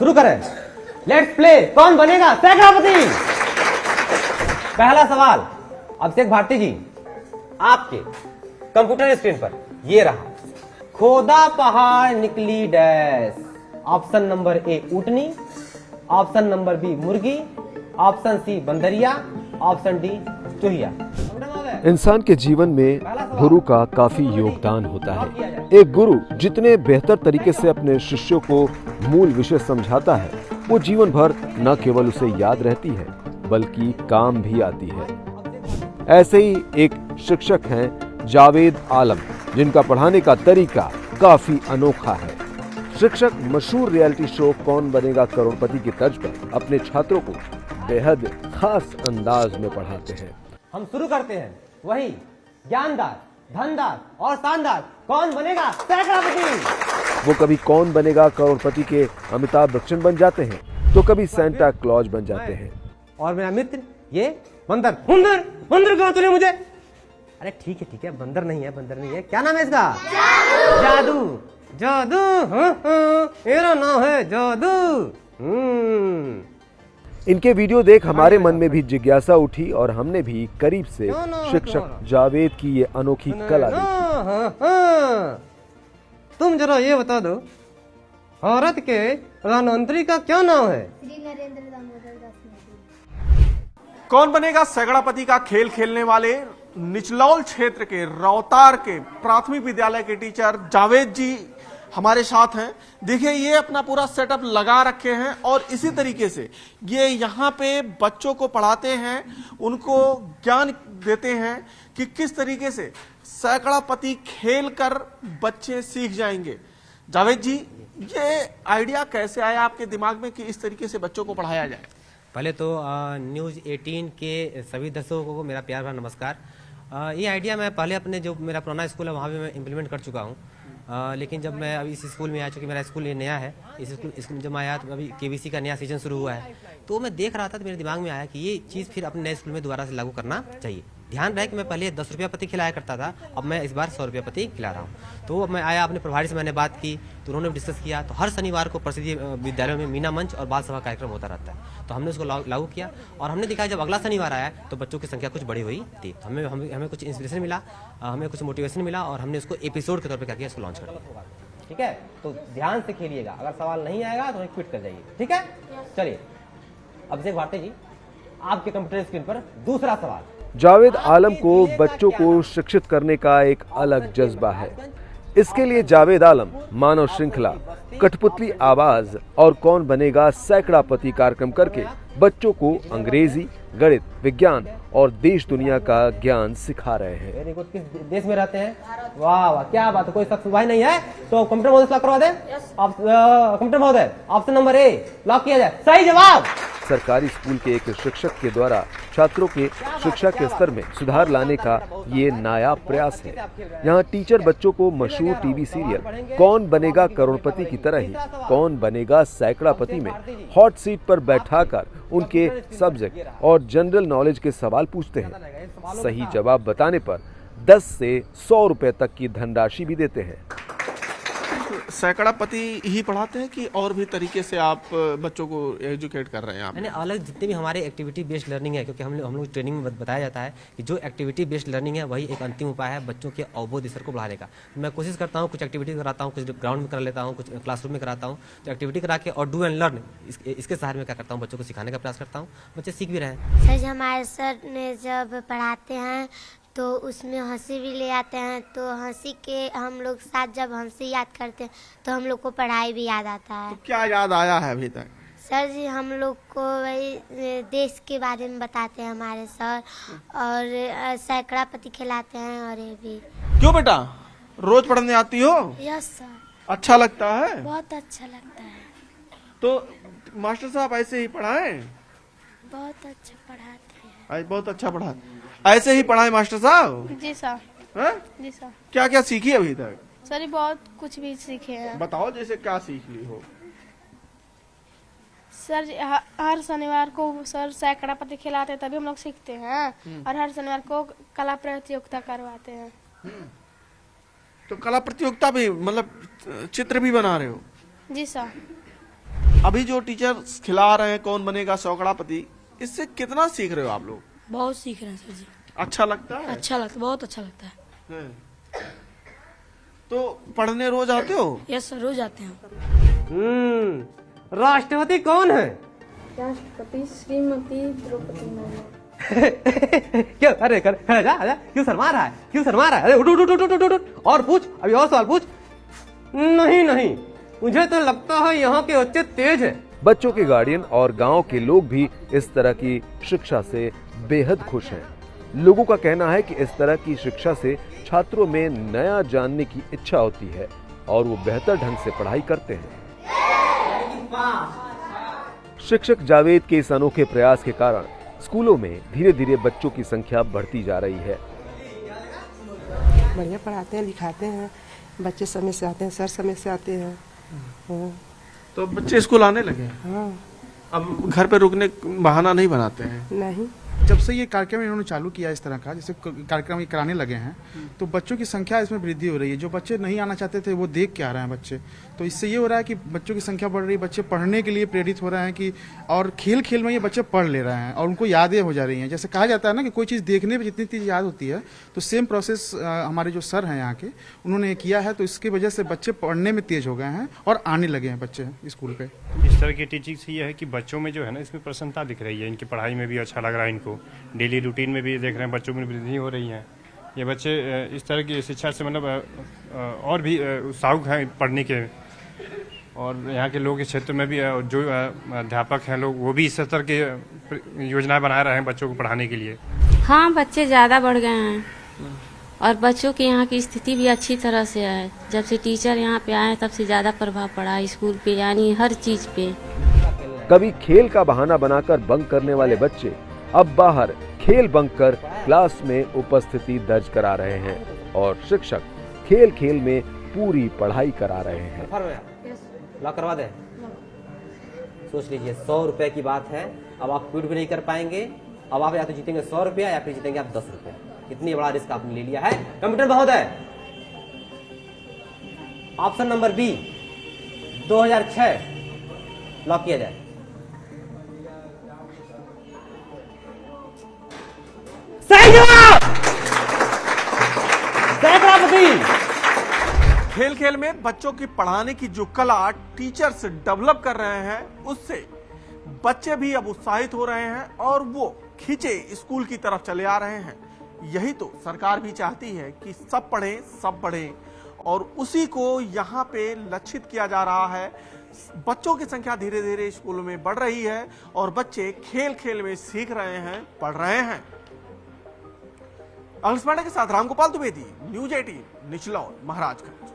शुरू करें। Let's play. कौन बनेगा सैकड़ापति? पहला सवाल अभिषेक भारती जी आपके कंप्यूटर स्क्रीन पर ये रहा। खोदा पहाड़ निकली डैश। ऑप्शन नंबर ए ऊँटनी, ऑप्शन नंबर बी मुर्गी, ऑप्शन सी बंदरिया, ऑप्शन डी चूहिया। इंसान के जीवन में गुरु का काफी योगदान होता है। एक गुरु जितने बेहतर तरीके से अपने शिष्यों को मूल विषय समझाता है, वो जीवन भर न केवल उसे याद रहती है बल्कि काम भी आती है। ऐसे ही एक शिक्षक हैं जावेद आलम, जिनका पढ़ाने का तरीका काफी अनोखा है। शिक्षक मशहूर रियलिटी शो कौन बनेगा करोड़पति की तर्ज पर अपने छात्रों को बेहद खास अंदाज में पढ़ाते हैं। हम शुरू करते हैं वही ज्ञानदार, धनदार और शानदार कौन बनेगा सैकड़ापति। वो कभी कौन बनेगा करोड़पति के अमिताभ बच्चन बन जाते हैं तो कभी सेंटा क्लॉज बन जाते हैं। और मेरा मित्र ये बंदर बंदर बंदर कहा तूने मुझे? अरे ठीक है बंदर नहीं है, बंदर नहीं है। क्या नाम है इसका? जादू। जादू मेरा नाम है जादू। इनके वीडियो देख हमारे मन में भी जिज्ञासा उठी और हमने भी करीब से शिक्षक जावेद की ये अनोखी कला देखी। तुम जरा ये बता दो, भारत के प्रधानमंत्री का क्या नाम है? श्री नरेंद्र दामोदर दास मोदी। कौन बनेगा सैकड़ापति का खेल खेलने वाले निचलौल क्षेत्र के रौतार के प्राथमिक विद्यालय के टीचर जावेद जी हमारे साथ हैं। देखिए ये अपना पूरा सेटअप लगा रखे हैं और इसी तरीके से ये यहाँ पे बच्चों को पढ़ाते हैं, उनको ज्ञान देते हैं कि किस तरीके से सैकड़ापति खेल कर बच्चे सीख जाएंगे। जावेद जी, ये आइडिया कैसे आया आपके दिमाग में कि इस तरीके से बच्चों को पढ़ाया जाए? पहले तो न्यूज़ 18 के सभी दर्शकों को मेरा प्यार भरा नमस्कार। ये आइडिया मैं पहले अपने जो मेरा पुराना स्कूल है वहाँ भी मैं इम्प्लीमेंट कर चुका हूँ। लेकिन जब मैं अभी इस स्कूल में आया, चूँकि मेरा स्कूल ये नया है, इस स्कूल जब मैं आया तो अभी केबीसी का नया सीजन शुरू हुआ है, तो मैं देख रहा था तो मेरे दिमाग में आया कि ये चीज़ फिर अपने नए स्कूल में दोबारा से लागू करना चाहिए। ध्यान रहे कि मैं पहले 10 रुपया प्रति खिलाया करता था, अब मैं इस बार 100 रुपया प्रति खिला रहा हूँ। तो मैं आया, अपने प्रभारी से मैंने बात की तो उन्होंने डिस्कस किया। तो हर शनिवार को प्रसिद्ध विद्यालयों में मीना मंच और बाल सभा कार्यक्रम होता रहता है, तो हमने उसको लागू किया और हमने देखा जब अगला शनिवार आया तो बच्चों की संख्या कुछ बड़ी हुई थी। तो हमें कुछ इंस्पिरेशन मिला, हमें कुछ मोटिवेशन मिला और हमने उसको एपिसोड के तौर पर क्या किया, इसको लॉन्च कर दिया। ठीक है, तो ध्यान से खेलिएगा, अगर सवाल नहीं आएगा तो क्विट कर जाइए। ठीक है, चलिए अभिषेक भारती जी आपके कंप्यूटर स्क्रीन पर दूसरा सवाल। जावेद आलम को बच्चों को शिक्षित करने का एक अलग जज्बा है। इसके लिए जावेद आलम मानव श्रृंखला, कठपुतली आवाज और कौन बनेगा सैकड़ापति कार्यक्रम करके बच्चों को अंग्रेजी, गणित, विज्ञान और देश दुनिया का ज्ञान सिखा रहे हैं। Very good. किस देश में रहते हैं? वाह वाह, क्या बात है। कोई शख्स भाई नहीं है तो कंप्यूटर महोदय लॉक करवा दें। कंप्यूटर महोदय ऑप्शन नंबर ए लॉक किया जाए। सही जवाब। सरकारी स्कूल के एक शिक्षक के द्वारा छात्रों के शिक्षा के स्तर में सुधार लाने का ये नायाब प्रयास है। यहाँ टीचर बच्चों को मशहूर टीवी सीरियल कौन बनेगा करोड़पति की तरह ही कौन बनेगा सैकड़ापति में हॉट सीट पर बैठाकर उनके सब्जेक्ट और जनरल नॉलेज के सवाल पूछते हैं। सही जवाब बताने पर 10 से 100 रुपए तक की धनराशि भी देते हैं। सैकड़ापति ही पढ़ाते हैं कि और भी तरीके से आप बच्चों को एजुकेट कर रहे हैं? आप मैंने अलग जितने भी हमारे एक्टिविटी बेस्ड लर्निंग है, क्योंकि हम लोग ट्रेनिंग में बताया जाता है कि जो एक्टिविटी बेस्ड लर्निंग है वही एक अंतिम उपाय है बच्चों के अवबोध स्तर को बढ़ाने का। मैं कोशिश करता हूँ, कुछ एक्टिविटी कराता हूँ, कुछ ग्राउंड में कर लेता हूँ, कुछ क्लासरूम में कराता हूँ। तो एक्टिविटी करा के और डू एंड लर्न इसके सहारे में क्या करता हूँ, बच्चों को सिखाने का प्रयास करता हूँ, बच्चे सीख भी रहे हैं। सर हमारे सर ने जब पढ़ाते हैं तो उसमें हंसी भी ले आते हैं, तो हंसी के हम लोग साथ जब हंसी याद करते हैं तो हम लोग को पढ़ाई भी याद आता है। तो क्या याद आया है अभी तक? सर जी हम लोग को वही देश के बारे में बताते हैं हमारे सर, और सैकड़ापति खिलाते हैं और ये भी। क्यों बेटा, रोज पढ़ने आती हो? Yes sir. अच्छा लगता है? बहुत अच्छा लगता है। तो मास्टर साहब ऐसे ही पढ़ाएं? बहुत अच्छा पढ़ाते हैं। आज बहुत अच्छा पढ़ा, ऐसे ही पढ़ाए मास्टर साहब? जी सर। हैं? जी सर। क्या क्या सीखी अभी तक? सर ये बहुत कुछ भी सीखे हैं। बताओ, जैसे क्या सीख ली हो? सर हर शनिवार को सर सैकड़ापति खिलाते हैं, तभी हम लोग सीखते हैं। और हर शनिवार को कला प्रतियोगिता करवाते हैं। तो कला प्रतियोगिता भी, मतलब चित्र भी बना रहे हो? जी सर। अभी जो टीचर खिला रहे हैं कौन बनेगा सैकड़ापति, इससे कितना सीख रहे हो आप लोग? बहुत सीख रहे हैं सर जी। अच्छा लगता है? अच्छा लगता, बहुत अच्छा लगता है। तो पढ़ने रोज आते हो? यस सर, रोज आते हैं। राष्ट्रपति कौन है? राष्ट्रपति श्रीमती द्रौपदी मुर्मू। क्यों? अरे कर जा क्यों शर्मा रहा है? क्यों शर्मा रहा है? अरे उठ उठ उठ उठ उठ और पूछ, अभी और सवाल पूछ। नहीं, मुझे तो लगता है यहाँ के बच्चे तेज है। बच्चों के गार्डियन और गांव के लोग भी इस तरह की शिक्षा से बेहद खुश हैं। लोगों का कहना है कि इस तरह की शिक्षा से छात्रों में नया जानने की इच्छा होती है और वो बेहतर ढंग से पढ़ाई करते हैं। शिक्षक जावेद के इस अनोखे प्रयास के कारण स्कूलों में धीरे धीरे बच्चों की संख्या बढ़ती जा रही है। बढ़िया पढ़ाते हैं, लिखाते हैं, बच्चे समय से आते हैं, सर समय से आते हैं। हाँ। तो बच्चे स्कूल आने लगे? हाँ। अब घर पे रुकने बहाना नहीं बनाते हैं? नहीं। जब से ये कार्यक्रम इन्होंने चालू किया इस तरह का, जैसे कार्यक्रम ये कराने लगे हैं, तो बच्चों की संख्या इसमें वृद्धि हो रही है। जो बच्चे नहीं आना चाहते थे वो देख के आ रहे हैं बच्चे, तो इससे ये हो रहा है कि बच्चों की संख्या बढ़ रही है, बच्चे पढ़ने के लिए प्रेरित हो रहे हैं कि और खेल खेल में ये बच्चे पढ़ ले रहे हैं और उनको यादें हो जा रही हैं। जैसे कहा जाता है ना कि कोई चीज़ देखने में जितनी चीज़ याद होती है, तो सेम प्रोसेस हमारे जो सर हैं यहाँ के, उन्होंने किया है। तो इसकी वजह से बच्चे पढ़ने में तेज हो गए हैं और आने लगे हैं बच्चे स्कूल पे। इस तरह की टीचिंग से ये है कि बच्चों में जो है ना, इसमें प्रसन्नता दिख रही है, इनकी पढ़ाई में भी अच्छा लग रहा है, इनको डेली रूटीन में भी देख रहे हैं बच्चों में वृद्धि हो रही है। ये बच्चे इस तरह की शिक्षा से मतलब और भी उत्साहित हैं पढ़ने के, और यहाँ के लोग इस क्षेत्र में भी जो अध्यापक हैं लोग, वो भी इस तरह की योजनाएं बना रहे हैं बच्चों को पढ़ाने के लिए। हाँ, बच्चे ज़्यादा बढ़ गए हैं और बच्चों की यहाँ की स्थिति भी अच्छी तरह से है। जब से टीचर यहाँ पे आए तब से ज़्यादा प्रभाव पड़ा स्कूल पे, यानी हर चीज़ पे। कभी खेल का बहाना बनाकर बंक करने वाले बच्चे अब बाहर खेल बंक कर क्लास में उपस्थिति दर्ज करा रहे हैं और शिक्षक खेल खेल में पूरी पढ़ाई करा रहे हैं। लॉक करवा दे। सोच लीजिए 100 रुपए की बात है। अब आप क्विट भी नहीं कर पाएंगे। अब आप या तो जीतेंगे 100 रुपया या फिर जीतेंगे आप 10 रुपया। कितनी बड़ा रिस्क आपने ले लिया है। कंप्यूटर बहुत है। ऑप्शन नंबर बी 2006 लॉक किया जाए। सही जवाब। खेल खेल में बच्चों की पढ़ाने की जो कला टीचर्स डेवलप कर रहे हैं, उससे बच्चे भी अब उत्साहित हो रहे हैं और वो खींचे स्कूल की तरफ चले आ रहे हैं। यही तो सरकार भी चाहती है कि सब पढ़ें, सब बढ़ें, और उसी को यहाँ पे लक्षित किया जा रहा है। बच्चों की संख्या धीरे धीरे स्कूलों में बढ़ रही है और बच्चे खेल खेल में सीख रहे हैं, पढ़ रहे हैं। अखिलेश पांडे के साथ रामगोपाल द्विवेदी, न्यूज़ 18, निचलौल, महाराजगंज।